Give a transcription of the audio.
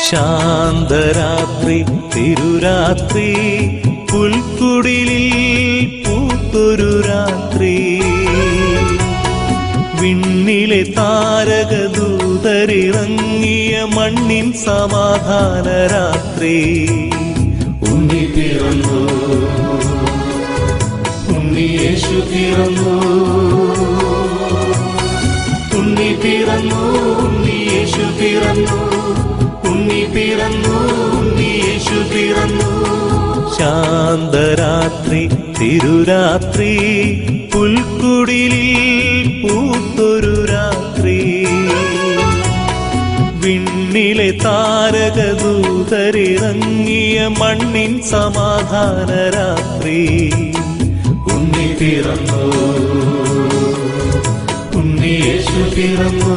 ശാന്തരാത്രി തിരുരാത്രി പുൽക്കുടിലിൽ പൂത്തൊരു രാത്രി വിണ്ണിലെ താരകദൂതരിറങ്ങിയ മണ്ണിൻ സമാധാന രാത്രി ഉണ്ണി പിറന്നു ഉണ്ണി യേശു പിറന്നു ഉണ്ണി പിറന്നു ഉണ്ണി യേശു പിറന്നു ഉണ്ണി പിറന്നു ഉണ്ണി യേശു പിറന്നു ശാന്തരാത്രി തിരുരാത്രി പുൽക്കുടിലിൽ പൂത്തൊരു രാത്രി വിണ്ണിലെ താരകദൂതരിറങ്ങിയ മണ്ണിൻ സമാധാന രാത്രി ഉണ്ണി പിറന്നു ഉണ്ണി യേശു പിറന്നു